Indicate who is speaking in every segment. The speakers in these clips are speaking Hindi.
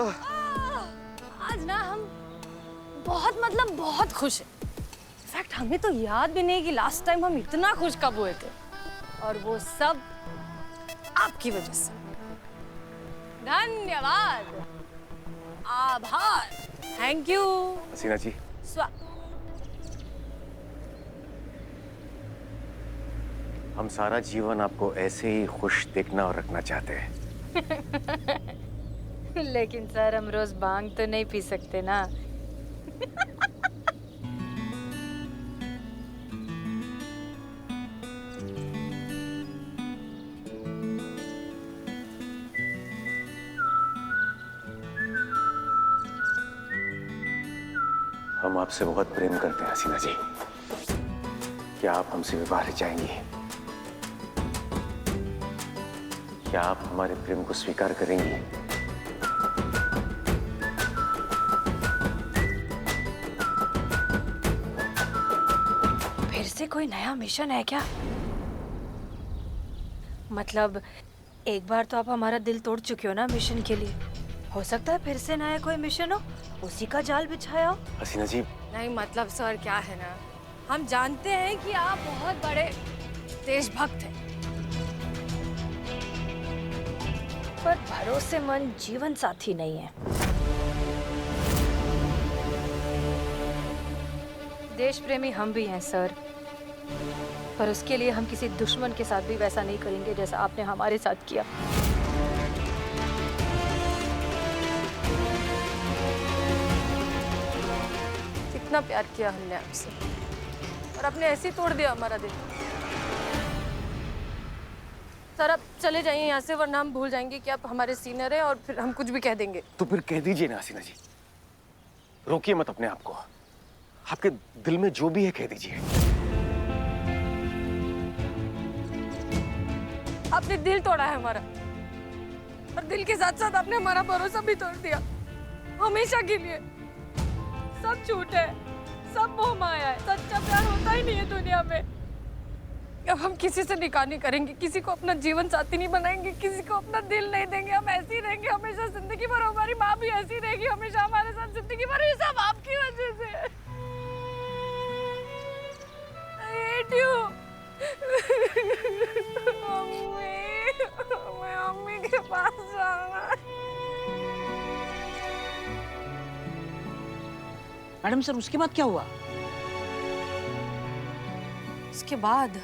Speaker 1: आज ना हम बहुत खुश हैं। इनफैक्ट हमें तो याद भी नहीं कि लास्ट टाइम हम इतना खुश कब हुए थे, और वो सब आपकी वजह से। धन्यवाद, आभार, थैंक यू।
Speaker 2: हसीना जी, हम सारा जीवन आपको ऐसे ही खुश देखना और रखना चाहते हैं।
Speaker 3: लेकिन सर, हम रोज भांग तो नहीं पी सकते ना।
Speaker 2: हम आपसे बहुत प्रेम करते हैं हसीना जी। क्या आप हमसे विवाह रचाएंगी? क्या आप हमारे प्रेम को स्वीकार करेंगी?
Speaker 3: फिर से कोई नया मिशन है क्या? मतलब एक बार तो आप हमारा दिल तोड़ चुके हो ना मिशन के लिए। हो सकता है फिर से नया कोई मिशन हो, उसी का जाल बिछाया हो।
Speaker 2: हसीना जी,
Speaker 1: नहीं मतलब सर क्या है ना, हम जानते हैं कि आप बहुत बड़े देशभक्त हैं,
Speaker 3: पर भरोसेमंद जीवन साथी नहीं है। देश प्रेमी हम भी हैं सर, पर उसके लिए हम किसी दुश्मन के साथ भी वैसा नहीं करेंगे जैसा आपने हमारे साथ किया।
Speaker 1: कितना प्यार किया हमने आपसे, और आपने ऐसे ही तोड़ दिया हमारा दिल। सर आप चले जाइए यहाँ से, वरना हम भूल जाएंगे कि आप हमारे सीनियर हैं और फिर हम कुछ भी कह देंगे।
Speaker 2: तो फिर कह दीजिए ना हसीना जी, रोकिए मत अपने आप को। आपके दिल में जो भी है कह दीजिए।
Speaker 1: आपने दिल तोड़ा है हमारा, और दिल के साथ साथ आपने हमारा भरोसा भी तोड़ दिया, हमेशा के लिए। सब झूठ है, सब मोह माया है, सच्चा प्यार होता ही नहीं है दुनिया में। अब हम किसी से निकाह नहीं करेंगे, किसी को अपना जीवन साथी नहीं बनाएंगे, किसी को अपना दिल नहीं देंगे। हम ऐसे ही रहेंगे हमेशा, जिंदगी भर। हमारी माँ भी ऐसी रहेगी हमेशा हमारे साथ जिंदगी भर। ये सब आपकी वजह से। I hate you। मैं अम्मी के पास जाना।
Speaker 4: मैडम सर, उसके बाद क्या हुआ?
Speaker 1: उसके बाद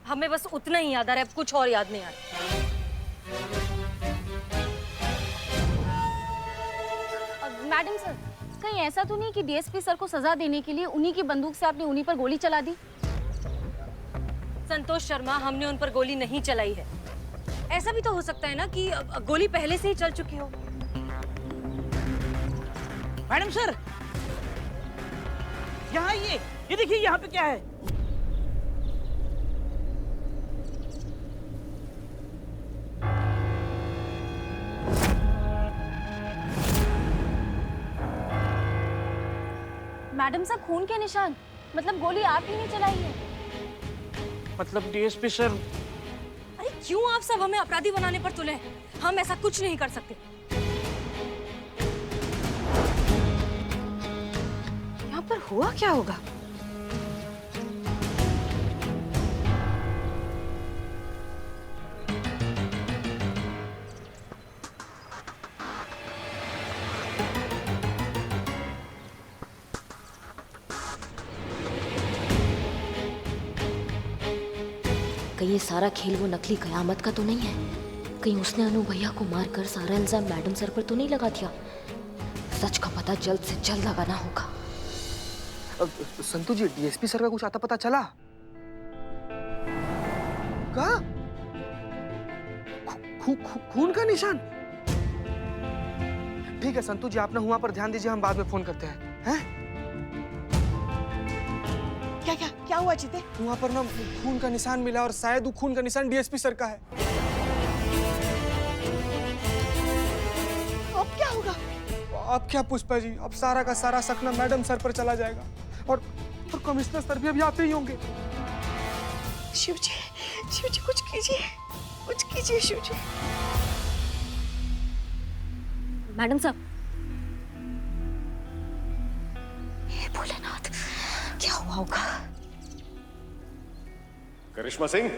Speaker 1: हमें बस उतना ही याद आ रहा है, अब कुछ और याद नहीं आ रहा।
Speaker 5: मैडम सर, कहीं ऐसा तो नहीं कि डीएसपी सर को सजा देने के लिए उन्हीं की बंदूक से आपने उन्हीं पर गोली चला दी?
Speaker 1: संतोष शर्मा, हमने उन पर गोली नहीं चलाई है। ऐसा भी तो हो सकता है ना कि गोली पहले से ही चल चुकी हो।
Speaker 4: मैडम सर, यहाँ ये देखिए, यहाँ पे क्या है?
Speaker 5: मैडम सर, खून के निशान, मतलब गोली आप ही ने चलाई है?
Speaker 4: मतलब डीएसपी सर।
Speaker 1: अरे क्यों आप सब हमें अपराधी बनाने पर तुले हैं? हम ऐसा कुछ नहीं कर सकते।
Speaker 3: यहाँ पर हुआ क्या होगा?
Speaker 6: कहीं ये सारा खेल वो नकली कयामत का तो नहीं है? कहीं उसने अनु भैया को मारकर सारा इल्जाम मैडम सर पर तो नहीं लगा दिया? सच का पता जल्द से जल्द लगाना होगा।
Speaker 7: संतु जी, डीएसपी सर का कुछ आता पता चला? कहा? खून का निशान? ठीक है संतु जी, आप ना हुआ पर ध्यान दीजिए, हम बाद में फोन करते हैं। हैं?
Speaker 4: क्या हुआ चीते?
Speaker 7: वहाँ पर ना खून का निशान मिला, और शायद वो खून का निशान डीएसपी सर का है।
Speaker 4: अब क्या होगा?
Speaker 7: अब क्या पुष्पा जी, अब सारा का सारा सकना मैडम सर पर चला जाएगा और कमिश्नर सर भी अभी आते ही होंगे।
Speaker 4: शिव जी कुछ कीजिए शिव जी।
Speaker 5: मैडम साहब,
Speaker 6: हे भोलेनाथ, क्या हुआ होगा?
Speaker 2: करिश्मा सिंह,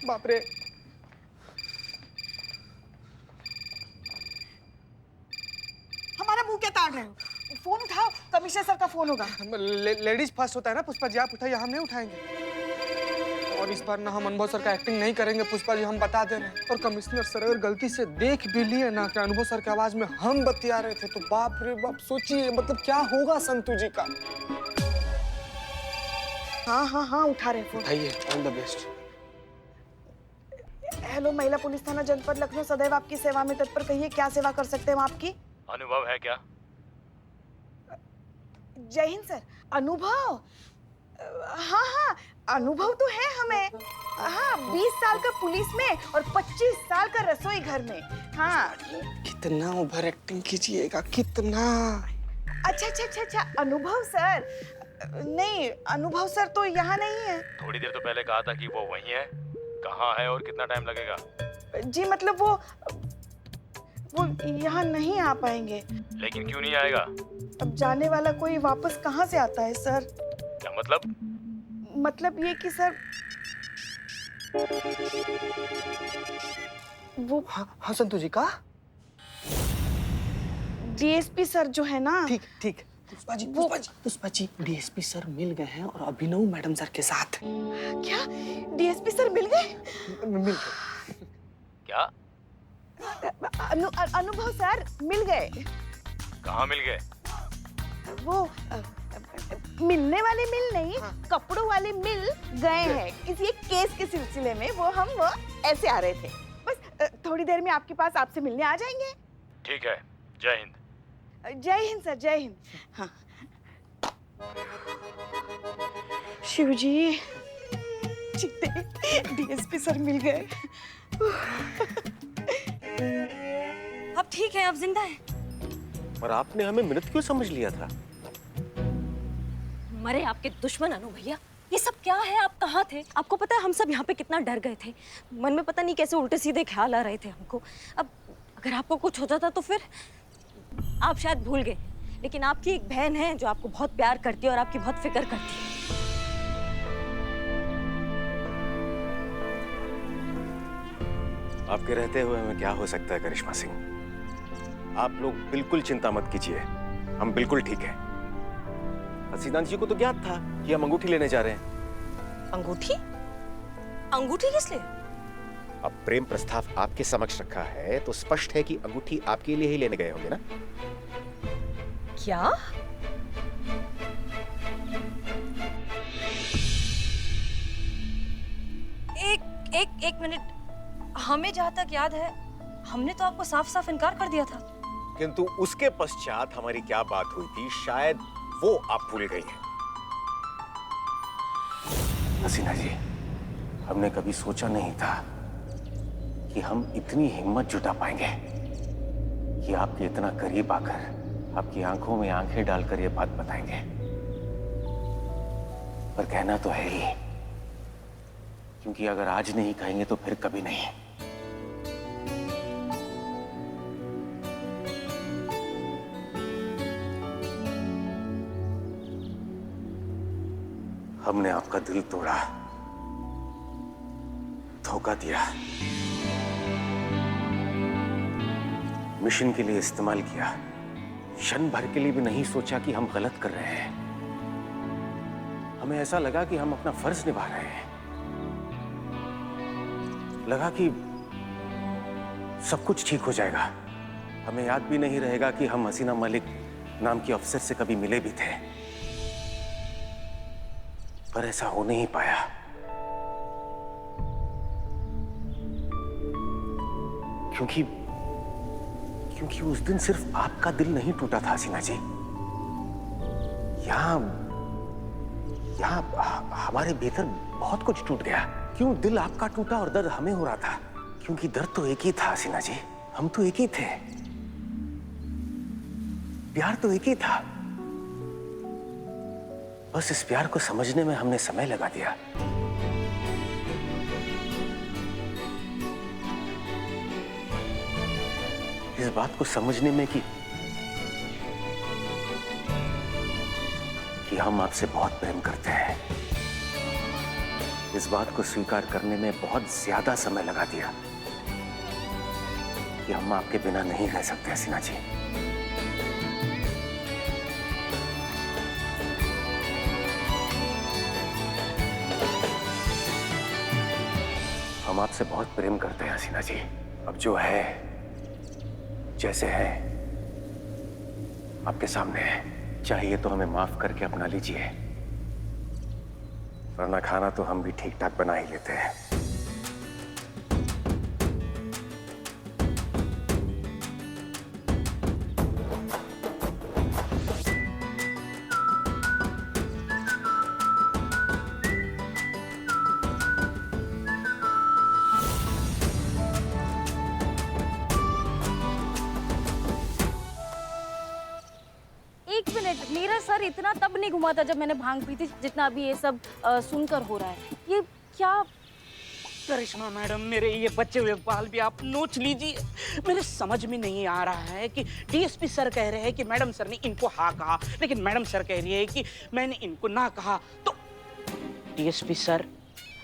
Speaker 7: बाप रे,
Speaker 4: हमारा मुंह क्या ताड़ रहे हो? फोन उठाओ, कमिश्नर सर का फोन होगा।
Speaker 7: लेडीज फर्स्ट होता है ना पुष्पा जी, आप उठाइए, हम नहीं उठाएंगे। और इस बार ना हम अनुभव सर का एक्टिंग नहीं करेंगे पुष्पा जी, हम बता दे रहे हैं। और कमिश्नर सर अगर गलती से देख भी लिए ना कि अनुभव सर की आवाज में हम बतिया रहे थे, तो बाप रे बाप, सोचिए मतलब क्या होगा संतू जी का।
Speaker 4: हाँ उठा रहे फोन।
Speaker 7: उठाइए, ऑल द बेस्ट।
Speaker 4: हेलो, महिला पुलिस थाना जनपद लखनऊ सदैव आपकी सेवा में तत्पर। कहिए क्या सेवा कर सकते हैं हम आपकी?
Speaker 8: अनुभव है क्या?
Speaker 4: जय हिंद सर। अनुभव? हाँ अनुभव तो है हमें। हाँ, 20 साल का पुलिस में और 25 साल का रसोई घर में। हाँ।
Speaker 7: कितना ओवर एक्टिंग कीजिएगा, कितना।
Speaker 4: अच्छा, अनुभव सर। नहीं, अनुभव सर तो यहाँ नहीं है।
Speaker 8: थोड़ी देर तो पहले कहा था कि वो वहीं है। कहाँ है और कितना टाइम लगेगा?
Speaker 4: जी मतलब वो यहाँ नहीं आ पाएंगे।
Speaker 8: लेकिन क्यों नहीं आएगा?
Speaker 4: अब जाने वाला कोई वापस कहाँ से आता है सर?
Speaker 8: क्या मतलब?
Speaker 4: मतलब ये कि सर वो
Speaker 7: हाँ संतू जी का
Speaker 4: डीएसपी सर जो है ना।
Speaker 7: ठीक पुष्पा जी डीएसपी सर मिल गए हैं और अभिनव मैडम सर के साथ।
Speaker 4: क्या डीएसपी सर मिल गए?
Speaker 7: मिल
Speaker 8: क्या?
Speaker 4: अनुभव सर मिल गए।
Speaker 8: कहाँ मिल गए?
Speaker 4: वो मिलने वाले मिल नहीं, कपड़ों वाले मिल गए हैं किसी एक केस के सिलसिले में। वो ऐसे आ रहे थे, बस थोड़ी देर में आपके पास आपसे मिलने आ जाएंगे।
Speaker 8: ठीक है, जय हिंद।
Speaker 4: जय हिंद सर, जय हिंद। हाँ। शिव जी, डीएसपी सर मिल गए।
Speaker 3: अब ठीक है, अब जिंदा है।
Speaker 2: और आपने हमें मृत क्यों समझ लिया था?
Speaker 3: मरे आपके दुश्मन अनु भैया, ये सब क्या है? आप कहाँ थे? आपको पता है हम सब यहाँ पे कितना डर गए थे। मन में पता नहीं कैसे उल्टे सीधे ख्याल आ रहे थे हमको। अब अगर आपको कुछ हो जाता तो फिर आप शायद भूल गए, लेकिन आपकी एक बहन है जो आपको बहुत प्यार करती है और आपकी बहुत फिक्र करती है।
Speaker 2: आपके रहते हुए हमें क्या हो सकता है करिश्मा सिंह? आप लोग बिल्कुल चिंता मत कीजिए, हम बिल्कुल ठीक हैं। हसीनाथ जी को तो ज्ञात था कि हम अंगूठी लेने जा रहे हैं।
Speaker 3: अंगूठी? अंगूठी किस लिए?
Speaker 2: अब प्रेम प्रस्ताव आपके समक्ष रखा है तो स्पष्ट है कि अंगूठी आपके लिए ही लेने गए होंगे ना?
Speaker 3: क्या? एक मिनट, हमें जहाँ तक याद है हमने तो आपको साफ साफ इनकार कर दिया था।
Speaker 2: किंतु उसके पश्चात हमारी क्या बात हुई थी, शायद वो आप भूल गई हैं। हसीना जी, हमने कभी सोचा नहीं था कि हम इतनी हिम्मत जुटा पाएंगे कि आपके इतना करीब आकर आपकी आंखों में आंखें डालकर ये बात बताएंगे। पर कहना तो है ही, क्योंकि अगर आज नहीं कहेंगे तो फिर कभी नहीं। हमने आपका दिल तोड़ा, धोखा दिया, मिशन के लिए इस्तेमाल किया, क्षण भर के लिए भी नहीं सोचा कि हम गलत कर रहे हैं। हमें ऐसा लगा कि हम अपना फर्ज निभा रहे हैं, लगा कि सब कुछ ठीक हो जाएगा। हमें याद भी नहीं रहेगा कि हम हसीना मलिक नाम की अफसर से कभी मिले भी थे। पर ऐसा हो नहीं पाया। क्योंकि उस दिन सिर्फ आपका दिल नहीं टूटा था हसीना जी, यहाँ हमारे भीतर बहुत कुछ टूट गया। क्यों दिल आपका टूटा और दर्द हमें हो रहा था? क्योंकि दर्द तो एक ही था हसीना जी, हम तो एक ही थे, प्यार तो एक ही था। बस इस प्यार को समझने में हमने समय लगा दिया। इस बात को समझने में कि हम आपसे बहुत प्रेम करते हैं, इस बात को स्वीकार करने में बहुत ज्यादा समय लगा दिया कि हम आपके बिना नहीं रह सकते हसीना जी। हम आपसे बहुत प्रेम करते हैं हसीना जी। अब जो है, जैसे है, आपके सामने है। चाहिए तो हमें माफ करके अपना लीजिए, वरना खाना तो हम भी ठीक ठाक बना ही लेते हैं।
Speaker 5: एक मिनट, मेरा सर इतना तब नहीं घुमा था जब मैंने भांग पी थी जितना अभी ये सब सुनकर हो रहा है। ये क्या?
Speaker 9: करिश्मा मैडम, मेरे ये बचे हुए बाल भी आप नोच लीजिए। मेरे समझ में नहीं आ रहा है कि डीएसपी सर कह रहे हैं कि मैडम सर ने इनको हाँ कहा, लेकिन मैडम सर कह रही है कि मैंने इनको ना कहा। तो डीएसपी सर,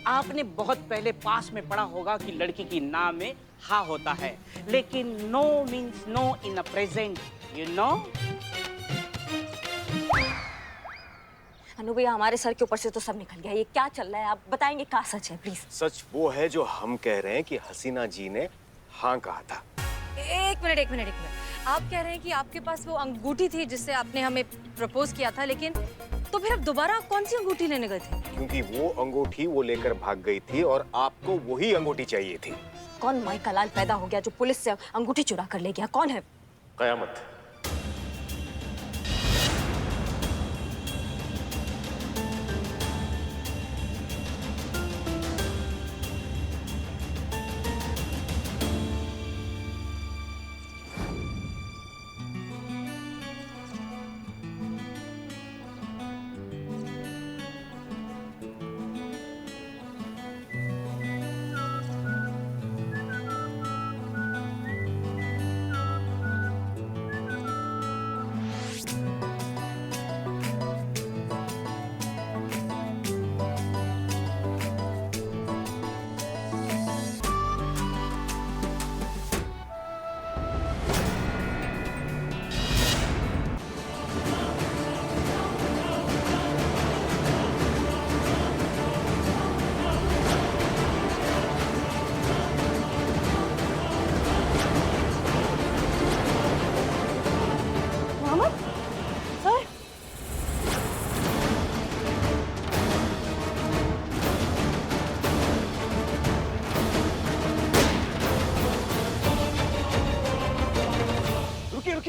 Speaker 9: आपने बहुत पहले पास में पढ़ा होगा कि लड़की की ना में हाँ होता है, लेकिन no means no in a present, you know.
Speaker 3: Anu भैया, हमारे सर के ऊपर से तो सब निकल गया। ये क्या चल रहा है? आप बताएंगे क्या सच है प्लीज?
Speaker 2: सच वो है जो हम कह रहे हैं कि हसीना जी ने हाँ कहा था।
Speaker 1: एक मिनट। आप कह रहे हैं कि आपके पास वो अंगूठी थी जिससे आपने हमें प्रपोज किया था, लेकिन तो फिर अब दोबारा कौन सी अंगूठी लेने गए थे?
Speaker 2: क्योंकि वो अंगूठी वो लेकर भाग गई थी और आपको वही अंगूठी चाहिए थी।
Speaker 3: कौन माई का लाल पैदा हो गया जो पुलिस से अंगूठी चुरा कर ले गया? कौन है?
Speaker 2: कयामत।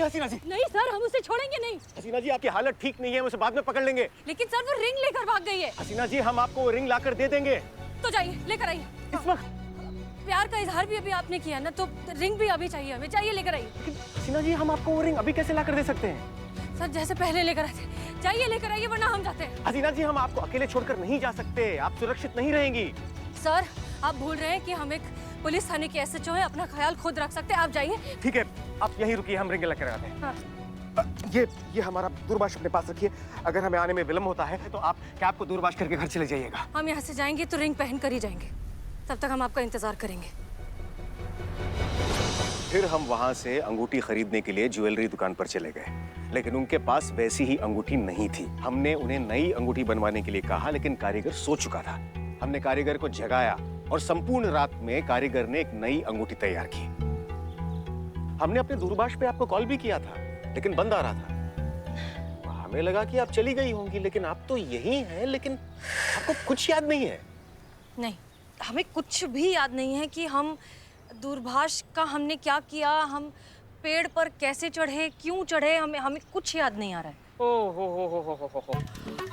Speaker 1: हसीना जी, नहीं सर, हम उसे छोड़ेंगे नहीं।
Speaker 2: हसीना जी, आपकी हालत ठीक नहीं है, हम उसे बाद में पकड़ लेंगे।
Speaker 1: लेकिन सर वो रिंग लेकर भाग गई है।
Speaker 2: हसीना जी, हम आपको वो रिंग लाकर दे देंगे।
Speaker 1: तो जाइए लेकर आइए।
Speaker 2: इस वक्त
Speaker 1: प्यार का इजहार भी अभी आपने किया ना, तो रिंग भी अभी चाहिए हमें। चाहिए, लेकर आइए।
Speaker 2: हसीना जी, हम आपको वो रिंग अभी कैसे लाकर दे सकते हैं?
Speaker 1: सर जैसे पहले लेकर आए थे। जाइए लेकर आइए, वरना हम जाते हैं।
Speaker 2: हसीना जी, हम आपको अकेले छोड़कर नहीं जा सकते, आप सुरक्षित नहीं रहेंगी।
Speaker 1: सर आप भूल रहे हैं कि हम एक पुलिस थाने के एसएचओ हैं, अपना ख्याल खुद रख सकते हैं। आप जाइए।
Speaker 2: ठीक है, आप यहीं रुकिए, हम रिंग लेकर आते हैं।
Speaker 1: हाँ।
Speaker 2: ये हमारा दूरभाष अपने पास रखिए। अगर हमें आने में विलंब होता है तो आप कैब को दूरभाष करके घर चले जाइएगा।
Speaker 1: हम यहाँ से जाएंगे तो रिंग पहन कर ही जाएंगे, तब तक हम आपका इंतजार करेंगे।
Speaker 2: फिर हम वहां से अंगूठी खरीदने के लिए ज्वेलरी दुकान पर चले गए, लेकिन उनके पास वैसी ही अंगूठी नहीं थी। हमने उन्हें नई अंगूठी बनवाने के लिए कहा, लेकिन कारीगर सो चुका था। हमने कारीगर को जगाया और संपूर्ण रात में कारीगर ने एक नई अंगूठी तैयार की। हमने अपने दूरभाष पे आपको कॉल भी किया था, लेकिन बंद आ रहा था। हमें लगा कि आप चली गई होंगी, लेकिन आप तो यही हैं, लेकिन आपको कुछ याद नहीं है।
Speaker 1: नहीं, हमें कुछ भी याद नहीं है कि हम दूरभाष का हमने क्या किया, हम पेड़ पर कैसे चढ़े, क्यों चढ़े, हमें कुछ याद नहीं आ रहा है।
Speaker 9: ओ हो।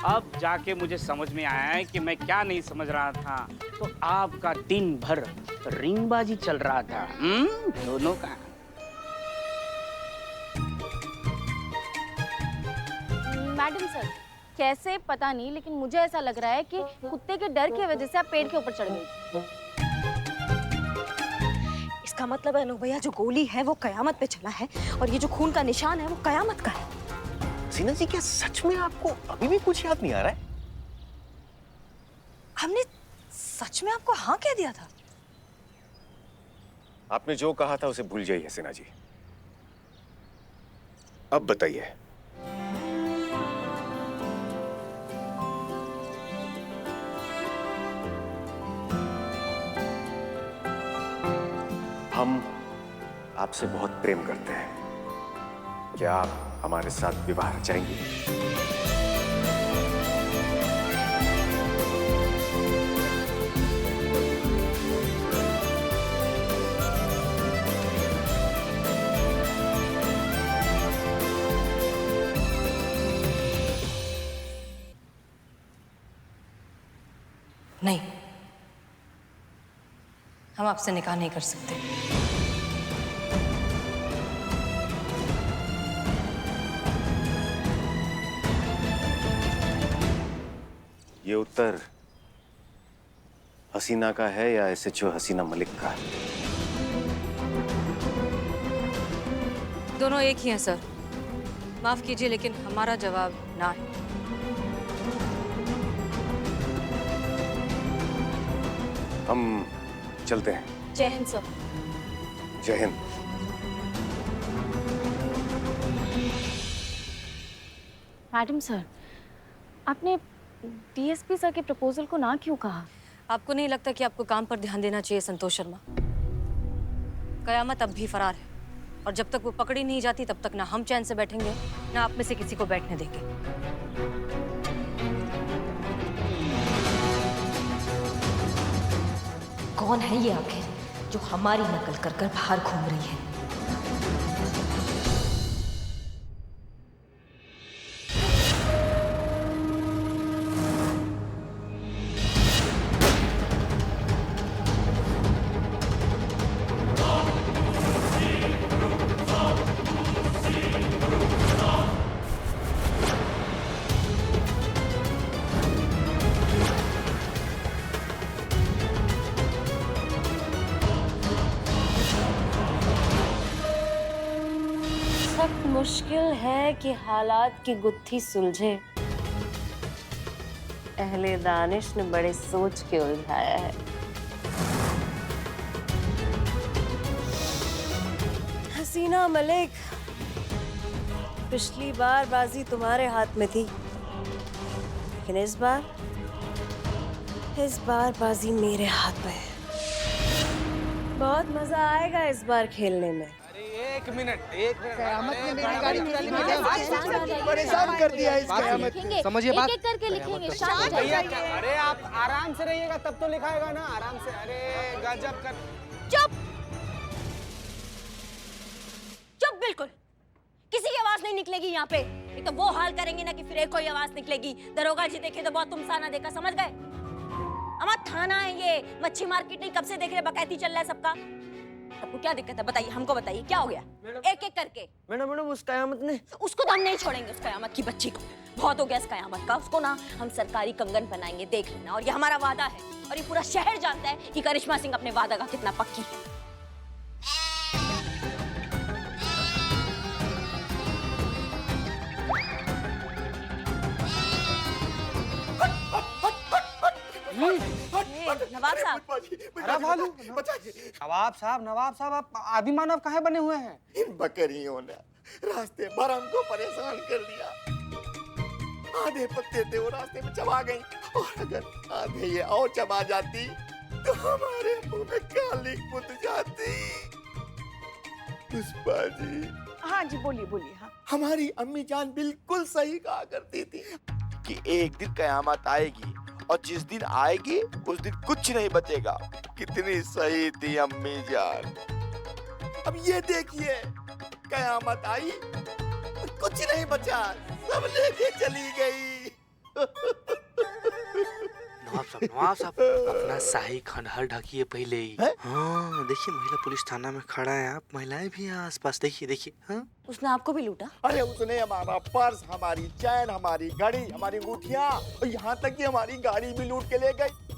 Speaker 9: अब जाके मुझे समझ में आया है कि मैं क्या नहीं समझ रहा था। तो आपका दिन भर रिंगबाजी चल रहा था, दोनों का।
Speaker 5: मैडम सर, कैसे पता नहीं, लेकिन मुझे ऐसा लग रहा है कि कुत्ते के डर की वजह से आप पेड़ के ऊपर चढ़ गई।
Speaker 3: इसका मतलब है अनु भैया, जो गोली है वो कयामत पे चला है और ये जो खून का निशान है वो कयामत का है।
Speaker 2: हसीना जी, क्या सच में आपको अभी भी कुछ याद नहीं आ रहा है?
Speaker 1: हमने सच में आपको हाँ कह दिया था?
Speaker 2: आपने जो कहा था उसे भूल जाइए हसीना जी। अब बताइए, हम आपसे बहुत प्रेम करते हैं। क्या आप हमारे साथ विवाह रचाएंगी?
Speaker 1: नहीं, हम आपसे निकाह नहीं कर सकते।
Speaker 2: ये उत्तर हसीना का है या SHO हसीना मलिक का?
Speaker 1: दोनों एक ही हैं सर। माफ कीजिए, लेकिन हमारा जवाब ना है।
Speaker 2: हम चलते हैं।
Speaker 5: जय हिंद सर।
Speaker 2: जय हिंद।
Speaker 5: मैडम सर, आपने डीएसपी सर के प्रपोजल को ना क्यों कहा?
Speaker 1: आपको नहीं लगता कि आपको काम पर ध्यान देना चाहिए संतोष शर्मा? कयामत अब भी फरार है और जब तक वो पकड़ी नहीं जाती तब तक ना हम चैन से बैठेंगे ना आप में से किसी को बैठने देंगे।
Speaker 6: कौन है ये आखिर जो हमारी नकल कर कर बाहर घूम रही है?
Speaker 5: मुश्किल है कि हालात की गुत्थी सुलझे। अहले दानिश ने बड़े सोच के उलझाया है।
Speaker 10: हसीना मलिक, पिछली बार बाजी तुम्हारे हाथ में थी, लेकिन इस बार बाजी मेरे हाथ में है। बहुत मजा आएगा इस बार खेलने में।
Speaker 7: एक मिनट
Speaker 4: कयामत ने मेरी गाड़ी
Speaker 7: परेशान कर दिया इस कयामत। समझिए बात।
Speaker 5: एक-एक करके लिखेंगे, शांत हो जाइए।
Speaker 7: अरे आप आराम से रहिएगा तब तो लिखाएगा ना, आराम से। अरे गजब कर।
Speaker 3: चुप चुप, बिल्कुल किसी की आवाज नहीं निकलेगी यहाँ पे। एक तो वो हाल करेंगे ना कि फिर एक कोई आवाज निकलेगी। दरोगा जी देखे तो बहुत तुमसाना देखा, समझ गए? हमारा थाना है ये, मच्छी मार्केट नहीं। कब से देख रहे बकैती चल रहा है सबका। आपको क्या दिक्कत है बताइए, हमको बताइए क्या हो गया। एक एक करके।
Speaker 10: मैडम उस कयामत ने,
Speaker 3: उसको तो हम नहीं छोड़ेंगे, उस कयामत की बच्ची को। बहुत हो गया इस कयामत का। उसको ना हम सरकारी कंगन बनाएंगे, देख लेना। और ये हमारा वादा है और ये पूरा शहर जानता है कि करिश्मा सिंह अपने वादा का कितना पक्की है। नवाब साहब,
Speaker 7: नवाब साहब आप आदि मानव काहे बने हुए हैं?
Speaker 11: इन बकरियों ने रास्ते भर हमको परेशान कर दिया। आधे पत्ते थे वो रास्ते में चबा गई, और अगर आधे ये और चबा जाती तो हमारे मुंह में काली कुद जाती। पुष्पा जी,
Speaker 4: हाँ जी, बोलिए बोलिए। हाँ,
Speaker 11: हमारी अम्मी जान बिल्कुल सही कहा करती थी कि एक दिन कयामत आएगी और जिस दिन आएगी उस दिन कुछ नहीं बचेगा। कितनी सही थी अम्मी जान। अब ये देखिए, कयामत आई और कुछ नहीं बचा, सब लेके चली गई।
Speaker 12: नवाब साहब अपना शाही खंडहर ढकिए पहले ही। हाँ देखिए, महिला पुलिस थाना में खड़ा है, आप महिलाएं भी हैं आसपास, देखिए देखिए। हाँ,
Speaker 3: उसने आपको भी लूटा?
Speaker 11: अरे उसने हमारा पर्स, हमारी चैन, हमारी घड़ी, हमारी अंगूठियां और यहाँ तक कि हमारी गाड़ी भी लूट के ले गई।